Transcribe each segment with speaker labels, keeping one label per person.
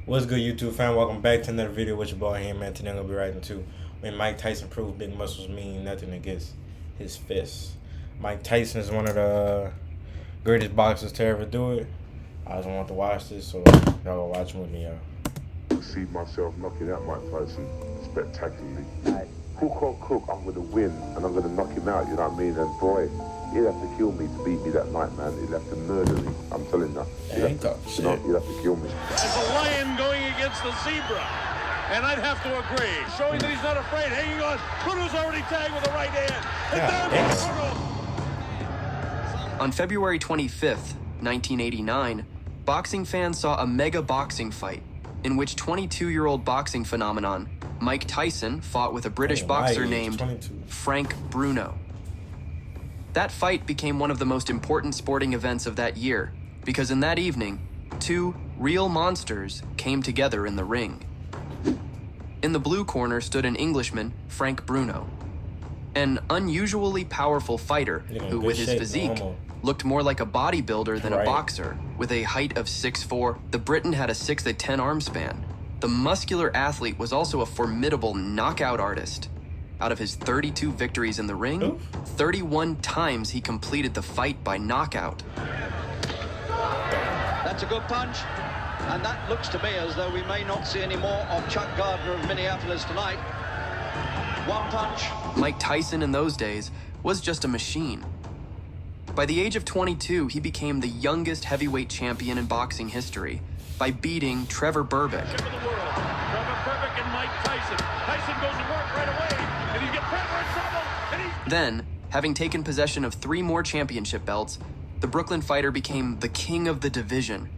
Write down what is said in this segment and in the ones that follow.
Speaker 1: What's good, YouTube fan? Welcome back to another video with your boy here, man. Today I'm gonna be writing to when Mike Tyson proved big muscles mean nothing against his fists. Mike Tyson is one of the greatest boxers to ever do it. I just want to watch this, so y'all go watch with me, y'all.
Speaker 2: See myself knocking out Mike Tyson spectacularly. Hook or crook, I'm gonna win and I'm gonna knock him out, you know what I mean? And boy, he'd have to kill me to beat me that night, man. He'd have to murder me. I'm telling you. He'd have to kill me.
Speaker 3: As a lion going against the zebra. And I'd have to agree. Showing that he's not afraid. Hanging on. Bruno's already tagged with the right hand. And down Bruno.
Speaker 4: On February 25th, 1989, boxing fans saw a mega boxing fight in which 22-year-old boxing phenomenon Mike Tyson fought with a British boxer named
Speaker 1: 22.
Speaker 4: Frank Bruno. That fight became one of the most important sporting events of that year because in that evening, two real monsters came together in the ring. In the blue corner stood an Englishman, Frank Bruno, an unusually powerful fighter who, with his physique, looked more like a bodybuilder than a boxer. With a height of 6'4", the Briton had a 6'10" arm span. The muscular athlete was also a formidable knockout artist. Out of his 32 victories in the ring, 31 times he completed the fight by knockout.
Speaker 5: That's a good punch, and that looks to me as though we may not see any more of Chuck Gardner of Minneapolis tonight. One punch.
Speaker 4: Mike Tyson in those days was just a machine. By the age of 22, he became the youngest heavyweight champion in boxing history by beating Trevor Berbick.
Speaker 3: Trevor Berbick and Mike Tyson. Tyson goes to work right away, and he gets Trevor in trouble. And
Speaker 4: Then, having taken possession of 3 more championship belts, the Brooklyn fighter became the king of the division.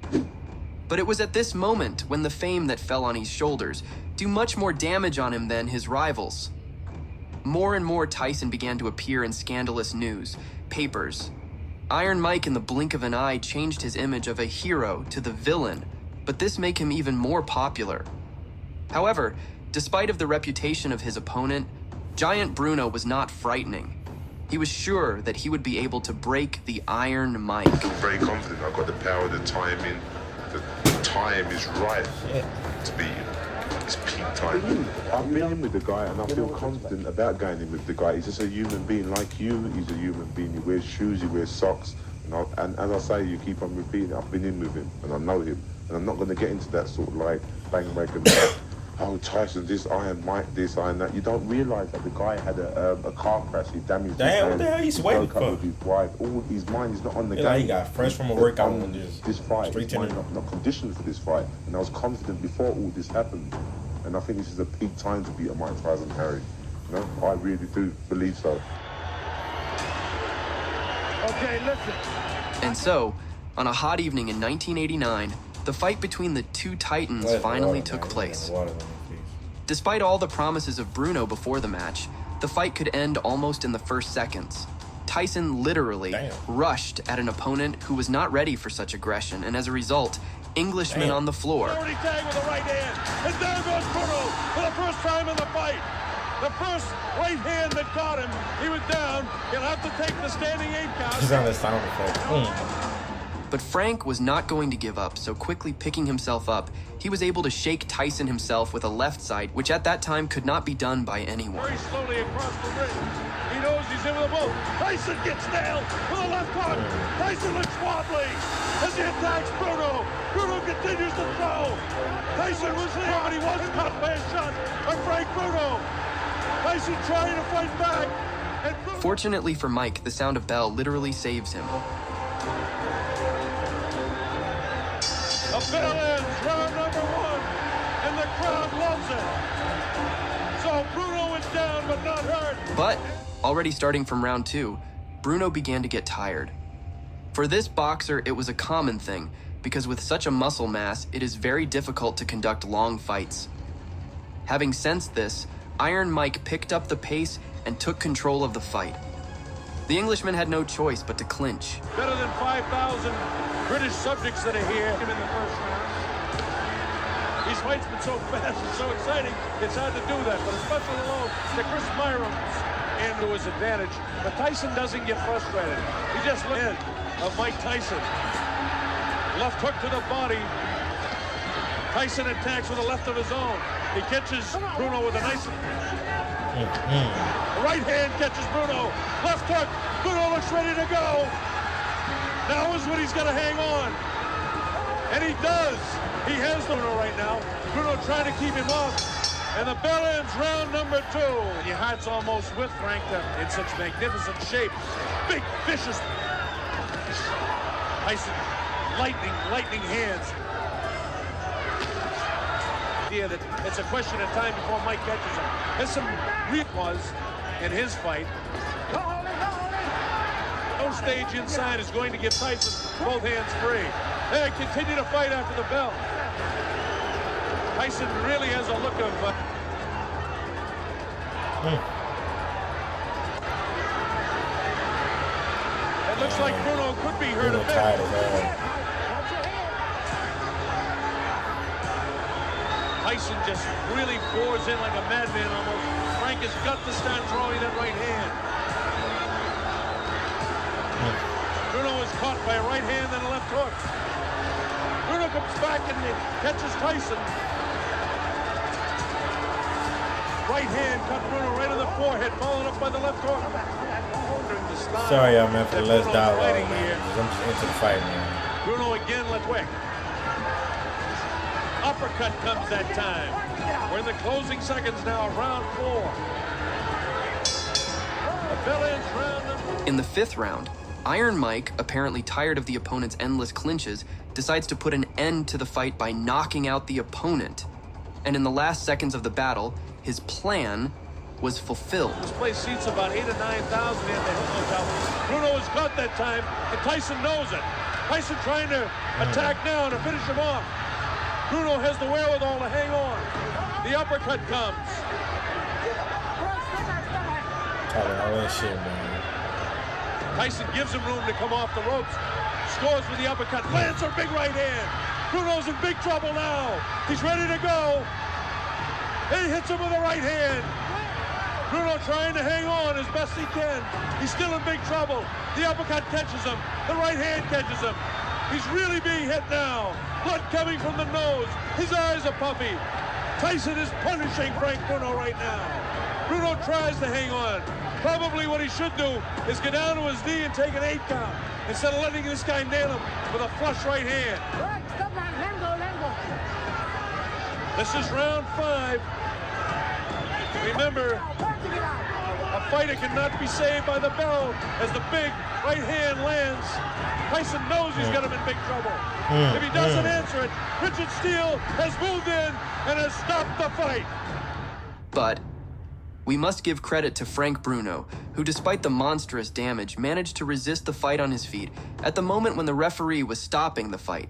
Speaker 4: But it was at this moment when the fame that fell on his shoulders do much more damage on him than his rivals. More and more Tyson began to appear in scandalous news, papers. Iron Mike in the blink of an eye changed his image of a hero to the villain, but this made him even more popular. However, despite of the reputation of his opponent, Giant Bruno was not frightening. He was sure that he would be able to break the Iron Mike.
Speaker 2: I feel very confident. I've got the power, the timing. The time is right to beat him. It's peak time. I've been in with the guy and I feel confident about going in with the guy. He's just a human being like you. He's a human being. He wears shoes, he wears socks. And as I say, you keep on repeating, I've been in with him and I know him. And I'm not going to get into that sort of like bang wagon. Oh, Tyson, this Iron Mike, this Iron that. You don't realise that the guy had a car crash. He damaged his hand.
Speaker 1: What the hell he's waiting for?
Speaker 2: With his wife. All his mind is not on the game.
Speaker 1: Like he got fresh from a workout
Speaker 2: on this fight. His mind not conditioned for this fight. And I was confident before all this happened. And I think this is a peak time to beat a Mike Tyson, Harry. You know, I really do believe so.
Speaker 3: Okay, listen.
Speaker 4: And so, on a hot evening in 1989, the fight between the two titans finally took place. Despite all the promises of Bruno before the match, the fight could end almost in the first seconds. Tyson literally rushed at an opponent who was not ready for such aggression, and as a result, Englishmen on the floor.
Speaker 3: Already tagged with the right hand. And down goes Bruno for the first time in the fight. The first right hand that got him, he was down. He'll have to take the standing 8 count.
Speaker 1: He's on the sound effect.
Speaker 4: But Frank was not going to give up, so quickly picking himself up, he was able to shake Tyson himself with a left side, which at that time could not be done by anyone.
Speaker 3: Very slowly across the ring. He knows he's in with a both. Tyson gets nailed with a left hook. Tyson looks wobbly as he attacks Bruno. Bruno continues to throw. Tyson was there, but he was caught by a shot of Frank Bruno. Tyson trying to fight back. And
Speaker 4: Fortunately for Mike, the sound of bell literally saves him.
Speaker 3: The bell ends, round number 1, and the crowd loves it. So Bruno is down, but not hurt.
Speaker 4: But, already starting from round 2, Bruno began to get tired. For this boxer, it was a common thing, because with such a muscle mass, it is very difficult to conduct long fights. Having sensed this, Iron Mike picked up the pace and took control of the fight. The Englishman had no choice but to clinch.
Speaker 3: Better than 5,000 British subjects that are here in the first round. These fights been so fast and so exciting, it's hard to do that. But a special hello to Chris Myram's into his advantage. But Tyson doesn't get frustrated. He just looked at Mike Tyson. Left hook to the body. Tyson attacks with a left of his own. He catches Bruno with a nice... Right hand catches Bruno. Left hook. Bruno looks ready to go. Now is when he's got to hang on. And he does. He has Bruno right now. Bruno trying to keep him off. And the bell ends round number 2. And your heart's almost with Frank in such magnificent shape. Big, vicious. Tyson, lightning hands. That it's a question of time before Mike catches him. There's some was in his fight. No stage inside is going to give Tyson both hands free. They continue to fight after the bell. Tyson really has a look of... It looks like Bruno could be hurt a bit. Tyson just really pours in like a madman almost. Frank has got to start throwing that right hand. Bruno is caught by a right hand and a left hook. Bruno comes back and catches Tyson. Right hand cut Bruno right on the forehead, followed up by the left hook.
Speaker 1: Sorry, y'all, man, for the less dialogue, man. I'm just into the fight, man.
Speaker 3: Bruno again, Letwick. Uppercut comes that time. We're in the closing seconds now of round 4. The bell ends round.
Speaker 4: In the 5th round, Iron Mike, apparently tired of the opponent's endless clinches, decides to put an end to the fight by knocking out the opponent. And in the last seconds of the battle, his plan was fulfilled.
Speaker 3: This place seats about 8,000 to 9,000 in the hotel. Bruno is caught that time, and Tyson knows it. Tyson trying to attack now to finish him off. Bruno has the wherewithal to hang on. The uppercut comes.
Speaker 1: All that shit, man.
Speaker 3: Tyson gives him room to come off the ropes. Scores with the uppercut. Lands a big right hand. Bruno's in big trouble now. He's ready to go. He hits him with a right hand. Bruno trying to hang on as best he can. He's still in big trouble. The uppercut catches him. The right hand catches him. He's really being hit now. Blood coming from the nose. His eyes are puffy. Tyson is punishing Frank Bruno right now. Bruno tries to hang on. Probably what he should do is get down to his knee and take an 8 count instead of letting this guy nail him with a flush right hand. This is round 5. Remember, a fighter cannot be saved by the bell as the big right hand lands. Tyson knows he's got him in big trouble. If he doesn't answer it, Richard Steele has moved in and has stopped the fight.
Speaker 4: But we must give credit to Frank Bruno, who despite the monstrous damage managed to resist the fight on his feet at the moment when the referee was stopping the fight.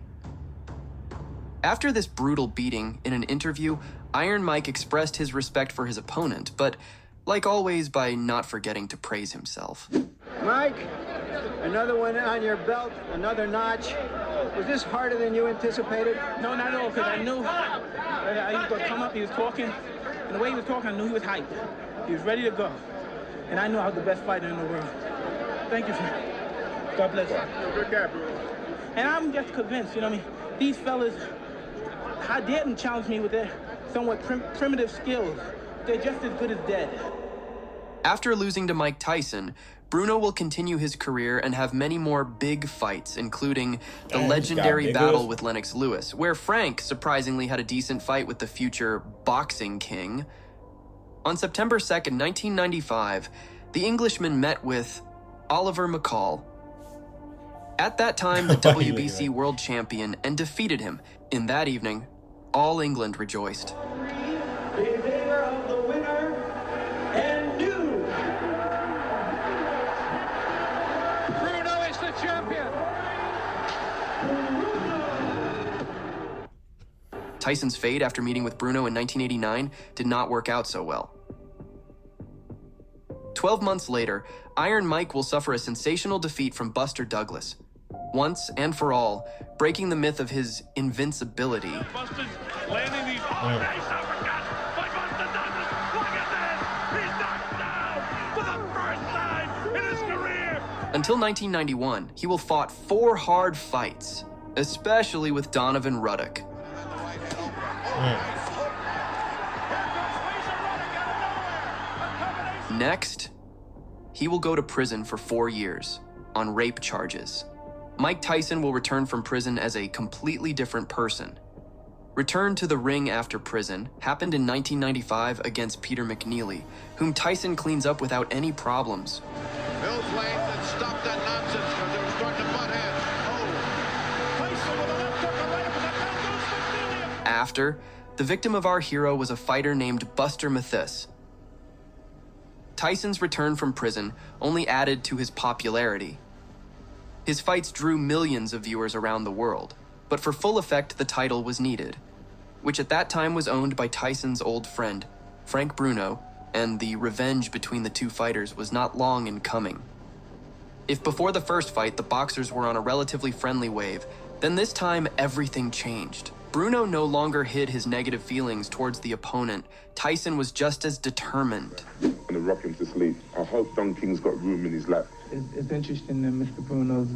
Speaker 4: After this brutal beating, in an interview, Iron Mike expressed his respect for his opponent, but like always, by not forgetting to praise himself.
Speaker 6: Mike, another one on your belt, another notch. Was this harder than you anticipated?
Speaker 7: No, not at all, because I knew that he was going to come up, he was talking, and the way he was talking, I knew he was hyped. He was ready to go. And I knew I was the best fighter in the world. Thank you, sir. God bless you.
Speaker 6: Good guy, bro.
Speaker 7: And I'm just convinced, you know what I mean? These fellas, how dare them challenge me with their somewhat primitive skills. They're just as good as dead.
Speaker 4: After losing to Mike Tyson, Bruno will continue his career and have many more big fights, including the legendary battle with Lennox Lewis, where Frank surprisingly had a decent fight with the future boxing king. On September 2nd, 1995, the Englishman met with Oliver McCall. At that time, the WBC world champion, and defeated him. In that evening, all England rejoiced. Tyson's fate after meeting with Bruno in 1989 did not work out so well. 12 months later, Iron Mike will suffer a sensational defeat from Buster Douglas, once and for all, breaking the myth of his invincibility.
Speaker 3: Buster's landing these nice uppercuts by Buster Douglas. Look at this! He's knocked down for the first time in his career!
Speaker 4: Until 1991, he will fought 4 hard fights, especially with Donovan Ruddock. Next, he will go to prison for 4 years on rape charges. Mike Tyson will return from prison as a completely different person. Return to the ring after prison happened in 1995 against Peter McNeely, whom Tyson cleans up without any problems.
Speaker 3: Bill's Lane that stopped that nonsense because they were starting to butt heads. Oh. Tyson with a left hook, a right uppercut, down goes McNeely.
Speaker 4: After, the victim of our hero was a fighter named Buster Mathis. Tyson's return from prison only added to his popularity. His fights drew millions of viewers around the world, but for full effect, the title was needed, which at that time was owned by Tyson's old friend, Frank Bruno, and the revenge between the two fighters was not long in coming. If before the first fight, the boxers were on a relatively friendly wave, then this time everything changed. Bruno no longer hid his negative feelings towards the opponent. Tyson was just as determined.
Speaker 2: I'm gonna rock him to sleep. I hope Don King's got room in his lap.
Speaker 7: It's interesting that Mr. Bruno's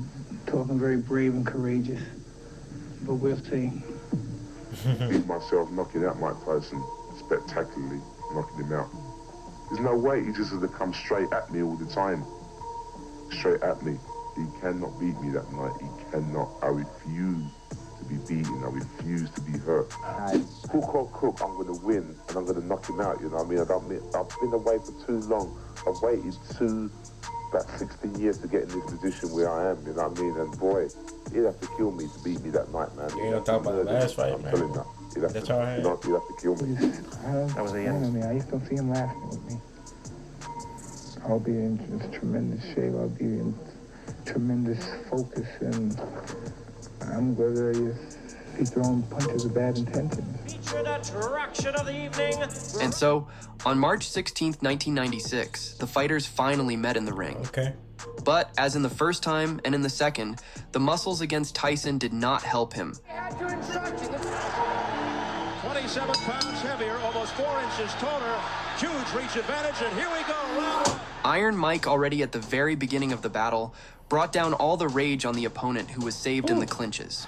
Speaker 7: talking very brave and courageous, but we'll see.
Speaker 2: Beat myself knocking out Mike Tyson spectacularly, knocking him out. There's no way he just has to come straight at me all the time. Straight at me. He cannot beat me that night. He cannot. I refuse to be beaten. I refuse to be hurt. Hook or crook, I'm going to win and I'm going to knock him out, you know what I mean? I've been away for too long. I've waited about 16 years to get in this position where I am, you know what I mean? And boy, he'd have to kill me to beat me that night, man.
Speaker 1: You ain't gonna talk about the last fight, man.
Speaker 2: Telling you, he'd have
Speaker 1: That's
Speaker 2: to,
Speaker 1: all right.
Speaker 2: he'd have to kill me.
Speaker 7: That was the end. I just don't see him laughing with me. I'll be in just tremendous shape. I'll be in tremendous focus, and I'm going to be throwing punches of bad intentions.
Speaker 3: Featured attraction of the evening.
Speaker 4: And so, on March 16th, 1996, the fighters finally met in the ring.
Speaker 1: Okay.
Speaker 4: But as in the first time and in the second, the muscles against Tyson did not help him.
Speaker 3: 27 pounds heavier, almost 4 inches taller. Huge reach advantage, and here we go. Round one.
Speaker 4: Iron Mike, already at the very beginning of the battle, brought down all the rage on the opponent who was saved in the clinches.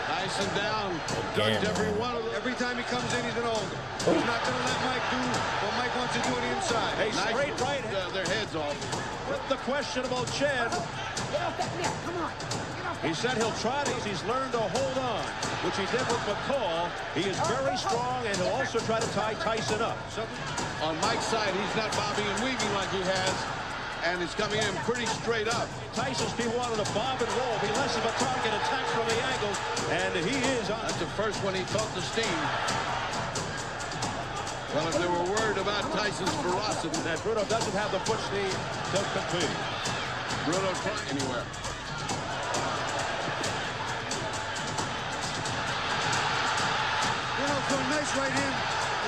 Speaker 3: Tyson down. Ducked every one of them. Every time he comes in, he's an older. He's not going to let Mike do what Mike wants to do on the inside. A straight right, their heads off. With the questionable chin.
Speaker 8: Get off that neck, come on.
Speaker 3: He said he'll try this. He's learned to hold on, which he did with McCall. He is very strong, and he'll also try to tie Tyson up. On Mike's side, he's not bobbing and weaving like he has, and he's coming in pretty straight up. Tyson's people wanted to bob and roll, be less of a target, attack from the angles, and he is on. That's the first one he felt the steam. Well, if they were worried about Tyson's ferocity, that Bruno doesn't have the foot speed to compete. Bruno trying anywhere. Going nice right in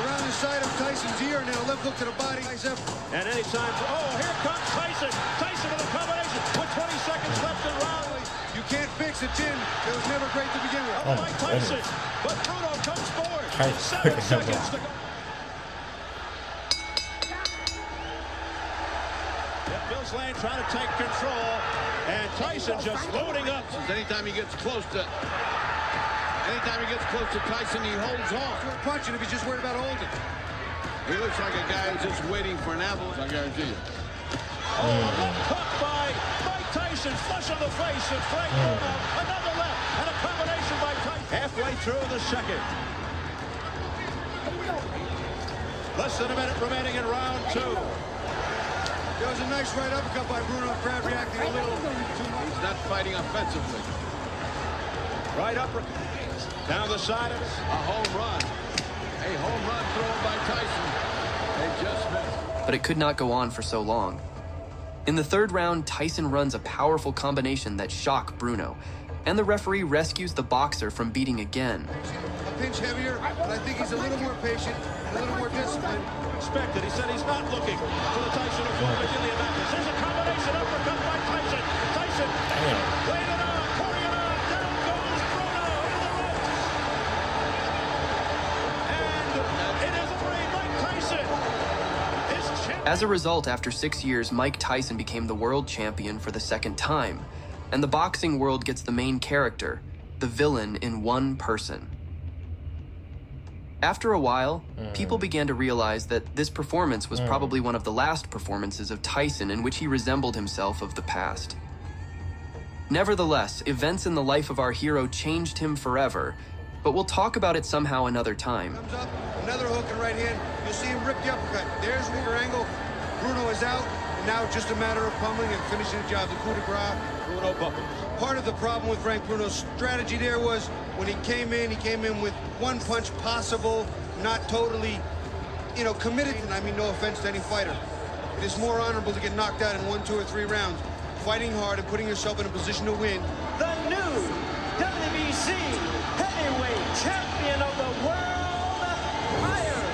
Speaker 3: around the side of Tyson's ear, and then a left hook to the body. And anytime, oh, here comes Tyson. Tyson with a combination with 20 seconds left in round. You can't fix a chin that was never great to begin with. Oh, Mike Tyson, but Bruno comes forward. 7 seconds to go. Bill's Lane trying to take control, and Tyson just loading up. Anytime he gets close to Tyson, he holds on. We're punching if he's just worried about holding. He looks like a guy who's just waiting for an avalanche, I guarantee you. Oh, a left hook by Mike Tyson, flush on the face of Frank Bruno. Another left, and a combination by Tyson. Halfway through the second. Less than a minute remaining in round 2. There was a nice right uppercut by Bruno. Crowd reacting a little too much. He's not fighting offensively. Right uppercut. Down the side of it. A home run. A home run thrown by Tyson. They just missed.
Speaker 4: But it could not go on for so long. In the third round, Tyson runs a powerful combination that shocked Bruno, and the referee rescues the boxer from beating again.
Speaker 3: A pinch heavier, but I think he's a little more patient, a little more disciplined. Expected. He said he's not looking for the Tyson of former Julian Mathis. There's a combination uppercut by Tyson. Tyson laid it on, pouring it on. Down goes Bruno into the ropes. And it is free. Mike Tyson is champion.
Speaker 4: As a result, after 6 years, Mike Tyson became the world champion for the second time, and the boxing world gets the main character, the villain in one person. After a while, people began to realize that this performance was probably one of the last performances of Tyson in which he resembled himself of the past. Nevertheless, events in the life of our hero changed him forever, but we'll talk about it somehow another time.
Speaker 9: Comes up, another hook and right hand. You'll see him rip the uppercut. There's Weaker angle. Bruno is out, and now it's just a matter of pummeling and finishing the job. The coup de grace, Bruno buckles. Part of the problem with Frank Bruno's strategy there was when he came in with one punch possible, not totally, committed. And I mean, no offense to any fighter. It is more honorable to get knocked out in 1, 2, or 3 rounds, fighting hard and putting yourself in a position to win.
Speaker 10: The new WBC heavyweight champion of the world, Iron